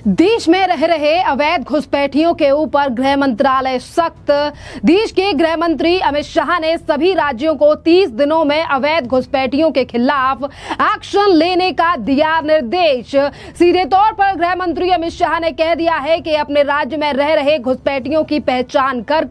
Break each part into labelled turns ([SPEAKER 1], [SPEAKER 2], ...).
[SPEAKER 1] देश में रह रहे अवैध घुसपैठियों के ऊपर गृह मंत्रालय सख्त। देश के गृह मंत्री अमित शाह ने सभी राज्यों को 30 दिनों में अवैध घुसपैठियों के खिलाफ एक्शन लेने का दिया निर्देश। सीधे तौर पर गृह मंत्री अमित शाह ने कह दिया है कि अपने राज्य में रह रहे घुसपैठियों की पहचान कर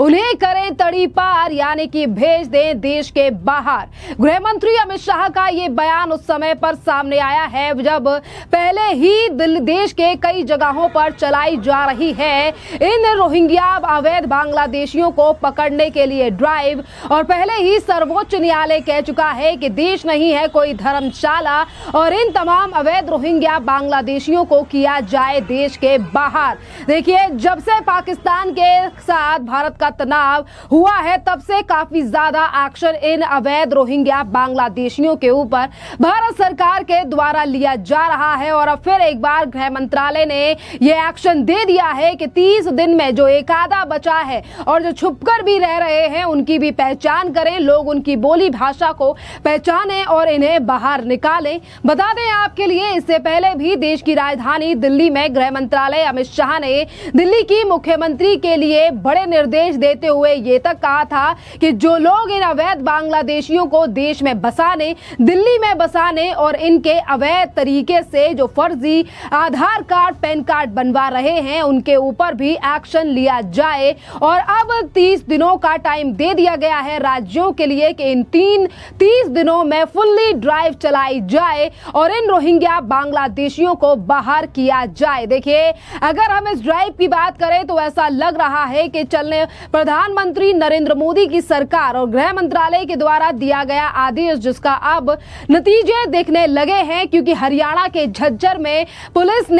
[SPEAKER 1] उन्हें करें तड़ी पार, यानी कि भेज दें देश के बाहर। गृह मंत्री अमित शाह का ये बयान उस समय पर सामने आया है जब पहले ही देश के कई जगहों पर चलाई जा रही है इन रोहिंग्या अवैध बांग्लादेशियों को पकड़ने के लिए ड्राइव। और पहले ही सर्वोच्च न्यायालय कह चुका है कि देश नहीं है कोई धर्मशाला और इन तमाम अवैध रोहिंग्या बांग्लादेशियों को किया जाए देश के बाहर। देखिए, जब से पाकिस्तान के साथ भारत का तनाव हुआ है तब से काफी ज्यादा एक्शन इन अवैध रोहिंग्या बांग्लादेशियों के ऊपर भारत सरकार के द्वारा लिया जा रहा है। और अब फिर एक बार गृह मंत्रालय ने ये एक्शन दे दिया है कि 30 दिन में जो एक आधा बचा है और जो छुपकर भी रह रहे हैं उनकी भी पहचान करें, लोग उनकी बोली भाषा को पहचानें और इन्हें बाहर निकालें। बता दें आपके लिए, इससे पहले भी देश की राजधानी दिल्ली में गृह मंत्रालय अमित शाह ने दिल्ली की मुख्यमंत्री के लिए बड़े निर्देश देते हुए ये तक कहा था कि जो लोग इन अवैध बांग्लादेशियों को देश में बसाने, दिल्ली में बसाने और इनके अवैध तरीके से जो फर्जी आधार कार्ड, पैन कार्ड बनवा रहे हैं उनके ऊपर भी एक्शन लिया जाए। और अब 30 दिनों का टाइम दे दिया गया है राज्यों के लिए कि इन 30 दिनों में फुल्ली ड्राइव चलाई जाए और इन रोहिंग्या बांग्लादेशियों को बाहर किया जाए। देखिए, अगर हम इस ड्राइव की बात करें तो ऐसा लग रहा है कि चलने प्रधानमंत्री नरेंद्र मोदी की सरकार और गृह मंत्रालय के द्वारा दिया गया आदेश जिसका अब नतीजे दिखने लगे हैं, क्योंकि हरियाणा के झज्जर में पुलिस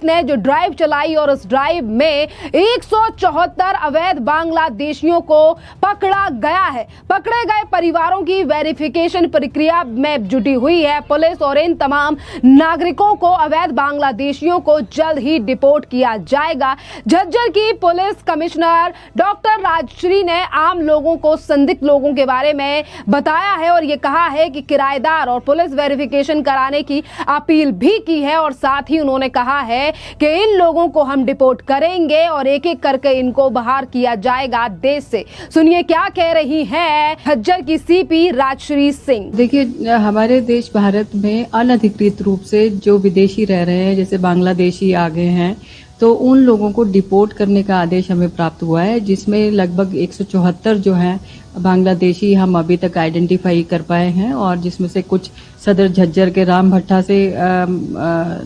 [SPEAKER 1] ने जो ड्राइव चलाई और उस ड्राइव में 174 अवैध बांग्लादेशियों को पकड़ा गया है। पकड़े गए परिवारों की वेरिफिकेशन प्रक्रिया में जुटी हुई है पुलिस और इन तमाम नागरिकों को, अवैध बांग्लादेशियों को जल्द ही डिपोर्ट किया जाएगा। झज्जर की पुलिस कमिश्नर डॉक्टर राजश्री ने आम लोगों को संदिग्ध लोगों के बारे में बताया है और ये कहा है कि किराएदार और पुलिस वेरिफिकेशन कराने की अपील भी की है और साथ ही उन्होंने कहा है कि इन लोगों को हम डिपोर्ट करेंगे और एक एक करके इनको बाहर किया जाएगा देश से। सुनिए क्या कह रही हैं झज्जर की सीपी राजश्री सिंह।
[SPEAKER 2] देखिए, हमारे देश भारत में अनधिकृत रूप से जो विदेशी रह रहे हैं, जैसे बांग्लादेशी आ गए हैं, तो उन लोगों को डिपोर्ट करने का आदेश हमें प्राप्त हुआ है, जिसमें लगभग 174 जो हैं बांग्लादेशी हम अभी तक आइडेंटिफाई कर पाए हैं और जिसमें से कुछ सदर झज्जर के राम भट्टा से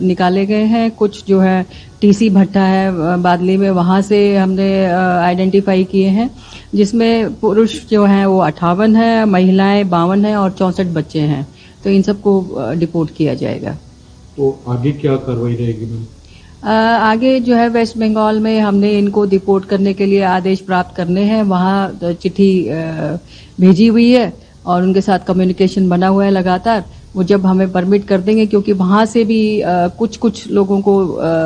[SPEAKER 2] निकाले गए हैं, कुछ जो है टीसी भट्टा है बादली में, वहां से हमने आइडेंटिफाई किए हैं, जिसमें पुरुष जो हैं वो 58 है, महिलाएं 52 हैं और 64 बच्चे हैं। तो इन सबको डिपोर्ट किया जाएगा।
[SPEAKER 3] तो आगे क्या कार्रवाई रहेगी मैम?
[SPEAKER 2] आगे जो है वेस्ट बंगाल में हमने इनको डिपोर्ट करने के लिए आदेश प्राप्त करने हैं, वहाँ चिट्ठी भेजी हुई है और उनके साथ कम्युनिकेशन बना हुआ है लगातार। वो जब हमें परमिट कर देंगे, क्योंकि वहाँ से भी कुछ लोगों को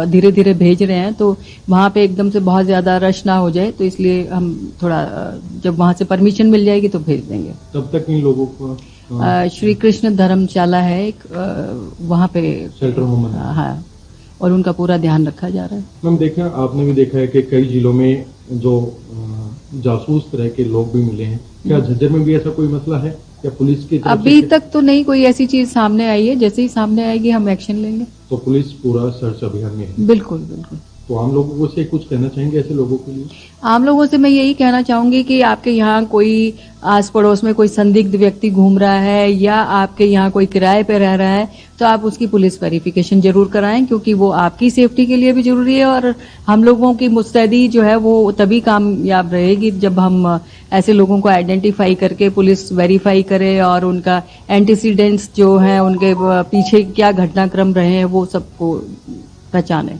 [SPEAKER 2] धीरे धीरे भेज रहे हैं, तो वहाँ पे एकदम से बहुत ज्यादा रश ना हो जाए, तो इसलिए हम थोड़ा जब वहाँ से परमिशन मिल जाएगी तो भेज देंगे।
[SPEAKER 3] तब तक इन लोगों को
[SPEAKER 2] श्री कृष्ण धर्मशाला है एक, वहाँ पे
[SPEAKER 3] शेल्टर होम है।
[SPEAKER 2] हाँ, और उनका पूरा ध्यान रखा जा रहा है।
[SPEAKER 3] मैम, देखा आपने भी देखा है कि कई जिलों में जो जासूस तरह के लोग भी मिले हैं, क्या झज्जर में भी ऐसा कोई मसला है या पुलिस की तरफ
[SPEAKER 2] अभी तक तो नहीं कोई ऐसी चीज सामने आई है, जैसे ही सामने आएगी हम एक्शन लेंगे।
[SPEAKER 3] तो पुलिस पूरा सर्च अभियान में है?
[SPEAKER 2] बिल्कुल बिल्कुल।
[SPEAKER 3] तो आम लोगों को से कुछ कहना चाहेंगे ऐसे लोगों के लिए?
[SPEAKER 2] आम लोगों से मैं यही कहना चाहूंगी कि आपके यहाँ कोई आस पड़ोस में कोई संदिग्ध व्यक्ति घूम रहा है या आपके यहाँ कोई किराए पे रह रहा है, तो आप उसकी पुलिस वेरिफिकेशन जरूर कराएं, क्योंकि वो आपकी सेफ्टी के लिए भी जरूरी है और हम लोगों की मुस्तैदी जो है वो तभी कामयाब रहेगी जब हम ऐसे लोगों को आइडेंटिफाई करके पुलिस वेरीफाई करे और उनका एंटीसीडेंट्स जो है, उनके पीछे क्या घटनाक्रम रहे हैं, वो सबको पहचाने।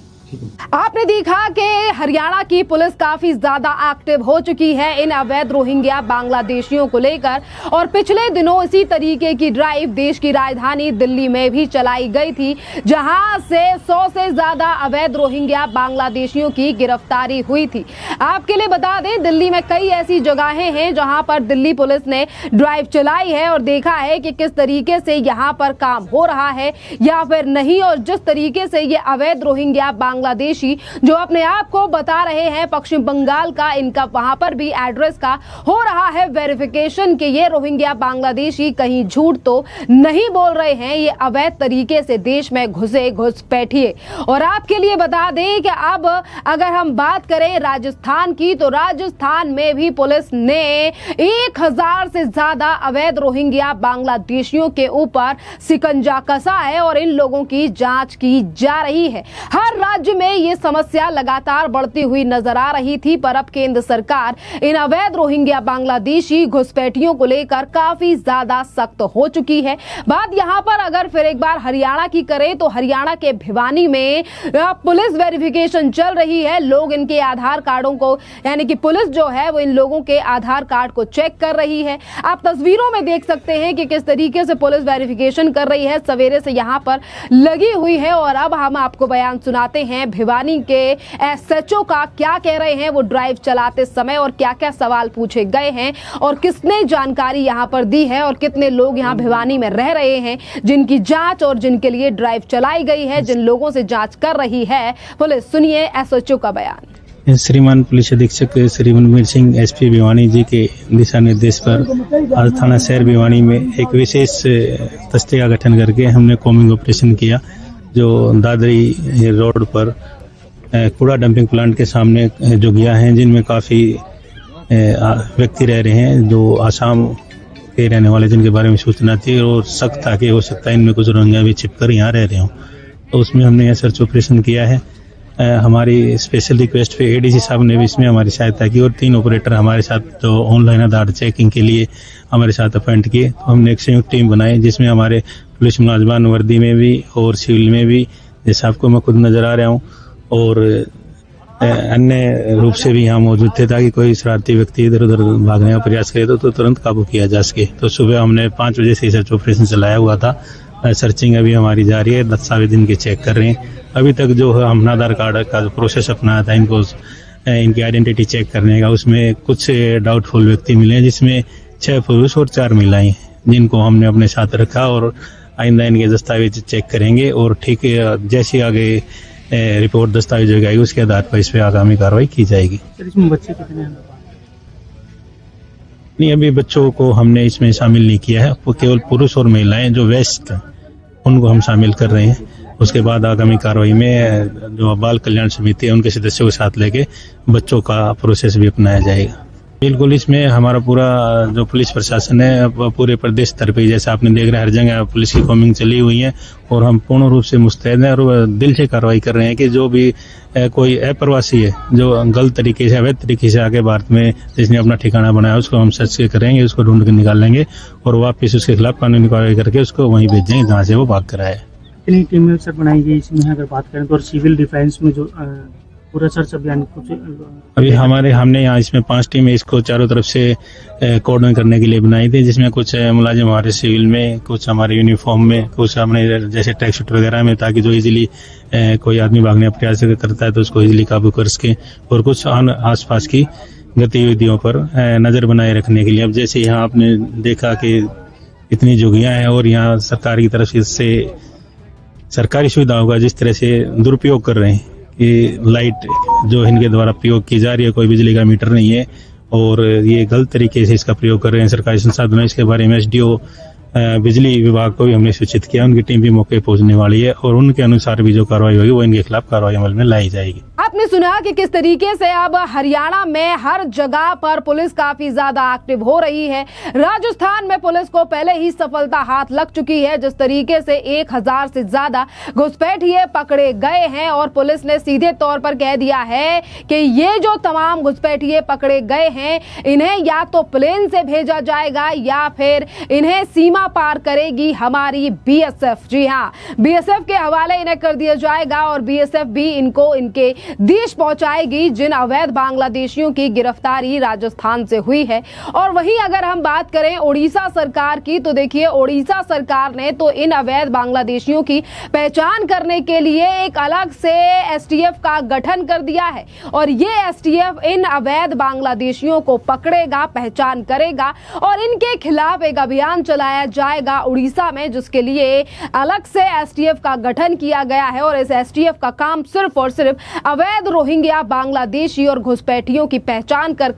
[SPEAKER 1] आपने देखा कि हरियाणा की पुलिस काफी ज्यादा एक्टिव हो चुकी है इन अवैध रोहिंग्या बांग्लादेशियों को लेकर, और पिछले दिनों इसी तरीके की ड्राइव देश की राजधानी दिल्ली में भी चलाई गई थी, जहां से 100 से ज्यादा अवैध रोहिंग्या बांग्लादेशियों की गिरफ्तारी हुई थी। आपके लिए बता दें, दिल्ली में कई ऐसी जगहें हैं जहां पर दिल्ली पुलिस ने ड्राइव चलाई है और देखा है कि किस तरीके से यहां पर काम हो रहा है या फिर नहीं, और जिस तरीके से ये अवैध रोहिंग्या बांग्लादेशी जो अपने आप को बता रहे हैं पश्चिम बंगाल का, इनका वहां पर भी एड्रेस का हो रहा है वेरिफिकेशन कि ये रोहिंग्या बांग्लादेशी कहीं झूठ तो नहीं बोल रहे हैं, ये अवैध तरीके से देश में घुसपैठिए। और आपके लिए बता दें कि अब अगर हम बात करें राजस्थान की, तो राजस्थान में भी पुलिस ने 1000 से ज्यादा अवैध रोहिंग्या बांग्लादेशियों के ऊपर शिकंजा कसा है और इन लोगों की जांच की जा रही है। हर राज्य में ये समस्या लगातार बढ़ती हुई नजर आ रही थी, पर अब केंद्र सरकार इन अवैध रोहिंग्या बांग्लादेशी घुसपैठियों को लेकर काफी ज्यादा सख्त हो चुकी है। बात यहां पर अगर फिर एक बार हरियाणा की करें, तो हरियाणा के भिवानी में पुलिस वेरिफिकेशन चल रही है। लोग इनके आधार कार्डों को, यानी कि पुलिस जो है वो इन लोगों के आधार कार्ड को चेक कर रही है। आप तस्वीरों में देख सकते हैं कि किस तरीके से पुलिस वेरिफिकेशन कर रही है, सवेरे से यहां पर लगी हुई है। और अब हम आपको बयान सुनाते हैं भिवानी के एसएचओ का, क्या कह रहे हैं वो ड्राइव चलाते समय और क्या क्या सवाल पूछे गए हैं और किसने जानकारी यहां पर दी है और कितने लोग यहां भिवानी में रह रहे हैं जिनकी जांच और जिनके लिए ड्राइव चलाई गई है, जिन लोगों से जांच कर रही है पुलिस। सुनिए एसएचओ का बयान।
[SPEAKER 4] श्रीमान पुलिस अधीक्षक श्री मनवीर सिंह एसपी भिवानी जी के दिशा निर्देश पर आज थाना शहर भिवानी में एक विशेष दस्ते का गठन करके हमने कॉम्बिंग ऑपरेशन किया, जो दादरी रोड पर कूड़ा डंपिंग प्लांट के सामने जो गया है, जिनमें काफ़ी व्यक्ति रह रहे हैं जो आसाम के रहने वाले, जिनके बारे में सूचना थी और शक था कि हो सकता है इनमें कुछ रोहिंग्या भी छिपकर यहाँ रह रहे हों। तो उसमें हमने यह सर्च ऑपरेशन किया है। हमारी स्पेशल रिक्वेस्ट पे एडीसी साहब ने भी इसमें हमारी सहायता की और 3 ऑपरेटर हमारे साथ जो ऑनलाइन आधार चेकिंग के लिए हमारे साथ अपॉइंट किए। तो हमने एक संयुक्त टीम बनाई जिसमें हमारे पुलिस मुलाजमान वर्दी में भी और सिविल में भी, जैसे आपको मैं खुद नजर आ रहा हूँ, और अन्य रूप से भी यहाँ मौजूद थे ताकि कोई शरारती व्यक्ति इधर उधर भागने का प्रयास करे तो तुरंत काबू किया जा सके। तो सुबह हमने 5 बजे से सर्च ऑपरेशन चलाया हुआ था। सर्चिंग अभी हमारी जारी है, दस्तावेज इनके चेक कर रहे हैं। अभी तक जो हम आधार कार्ड का जो प्रोसेस अपनाया था इनको इनकी आइडेंटिटी चेक करने का, उसमें कुछ डाउटफुल व्यक्ति मिले हैं, जिसमें 6 पुरुष और 4 महिलाएं, जिनको हमने अपने साथ रखा और आइंदा इनके दस्तावेज चेक करेंगे और ठीक जैसे आगे रिपोर्ट दस्तावेज हो जाएगी उसके आधार पर इस पर आगामी कार्रवाई की जाएगी।
[SPEAKER 5] इसमें बच्चे कितने हैं?
[SPEAKER 4] नहीं, अभी बच्चों को हमने इसमें शामिल नहीं किया है, वो केवल पुरुष और महिलाएं जो वयस्क उनको हम शामिल कर रहे हैं। उसके बाद आगामी कार्रवाई में जो बाल कल्याण समिति है उनके सदस्यों के साथ लेके बच्चों का प्रोसेस भी अपनाया जाएगा। बिल्कुल, इसमें हमारा पूरा जो पुलिस प्रशासन है पूरे प्रदेश स्तर पे, जैसे आपने देख रहे हैं हर जगह पुलिस की कॉम्बिंग चली हुई है और हम पूर्ण रूप से मुस्तैद हैं और दिल से कार्रवाई कर रहे हैं कि जो भी कोई अप्रवासी है जो गलत तरीके से, अवैध तरीके से आगे भारत में जिसने अपना ठिकाना बनाया, उसको हम सर्च करेंगे, उसको ढूंढ कर निकाल लेंगे और वापस उसके खिलाफ कानूनी कार्रवाई करके उसको वहीं भेजेंगे जहाँ से वो भाग कर आया है।
[SPEAKER 5] कितनी टीमें सर बनाई गई इसमें अगर बात करें तो, और सिविल डिफेंस में जो पूरा सर्च अभियान कुछ
[SPEAKER 4] अभी हमने यहाँ इसमें 5 टीमें इसको चारों तरफ से कोऑर्डिनेट करने के लिए बनाई थी, जिसमें कुछ मुलाजिम हमारे सिविल में, कुछ हमारे यूनिफॉर्म में, कुछ हमने जैसे ट्रैक सूट वगैरह में, ताकि जो इजीली कोई आदमी भागने का प्रयास करता है तो उसको इजीली काबू कर सके, और कुछ आसपास की गतिविधियों पर नजर बनाए रखने के लिए। अब जैसे यहाँ आपने देखा कि इतनी जोगियाँ हैं और यहाँ सरकार की तरफ से सरकारी सुविधाओं का जिस तरह से दुरुपयोग कर रहे हैं कि लाइट जो इनके द्वारा प्रयोग की जा रही है, कोई बिजली का मीटर नहीं है और ये गलत तरीके से इसका प्रयोग कर रहे हैं सरकारी संसाधनों। इसके बारे में एसडीओ बिजली विभाग को भी हमने सूचित किया, उनकी टीम भी मौके पहुंचने वाली है और उनके अनुसार भी जो कार्रवाई होगी वो इनके खिलाफ कार्रवाई अमल में लाई जाएगी।
[SPEAKER 1] आपने सुना कि किस तरीके से अब हरियाणा में हर जगह पर पुलिस काफी ज्यादा एक्टिव हो रही है। राजस्थान में पुलिस को पहले ही सफलता हाथ लग चुकी है, जिस तरीके से 1000 से ज्यादा घुसपैठिए पकड़े गए हैं और पुलिस ने सीधे तौर पर कह दिया है कि ये जो तमाम घुसपैठिए पकड़े गए हैं इन्हें या तो प्लेन से भेजा जाएगा या फिर इन्हें सीमा सीमा पार करेगी हमारी बीएसएफ। जी हाँ, बीएसएफ के हवाले इन्हें कर दिया जाएगा और बीएसएफ भी इनको इनके देश पहुंचाएगी जिन अवैध बांग्लादेशियों की गिरफ्तारी राजस्थान से हुई है। और वहीं अगर हम बात करें उड़ीसा सरकार की, तो देखिए उड़ीसा सरकार ने तो इन अवैध बांग्लादेशियों की पहचान करने के लिए एक अलग से एसटीएफ का गठन कर दिया है और ये एसटीएफ इन अवैध बांग्लादेशियों को पकड़ेगा, पहचान करेगा और इनके खिलाफ एक अभियान चलाया जाएगा उड़ीसा में, जिसके लिए अलग से एसटीएफ का गठन किया गया है। और इस एसटीएफ का काम सिर्फ और सिर्फ अवैध रोहिंग्या, बांग्लादेशी और घुसपैठियों की पहचान कर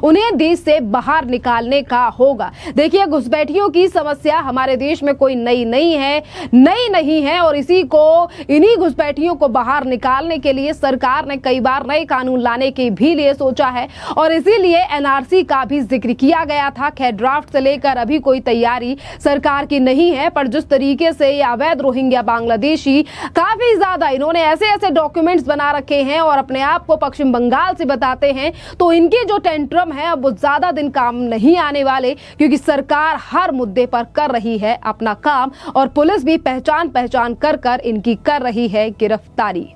[SPEAKER 1] उन्हें देश से बाहर निकालने का होगा। देखिए, घुसपैठियों की समस्या हमारे देश में कोई नई नहीं है और इन्हीं घुसपैठियों को बाहर निकालने के लिए सरकार ने कई बार नए कानून लाने के भी लिए सोचा है और इसीलिए एनआरसी का भी जिक्र किया गया था। खैर, ड्राफ्ट से लेकर अभी कोई तैयारी सरकार की नहीं है, पर जिस तरीके से ये अवैध रोहिंग्या बांग्लादेशी काफी ज्यादा इन्होंने ऐसे डॉक्यूमेंट्स बना रखे हैं और अपने आप को पश्चिम बंगाल से बताते हैं, तो इनके जो टेंट्रम है अब वो ज्यादा दिन काम नहीं आने वाले, क्योंकि सरकार हर मुद्दे पर कर रही है अपना काम और पुलिस भी पहचान कर इनकी कर रही है गिरफ्तारी।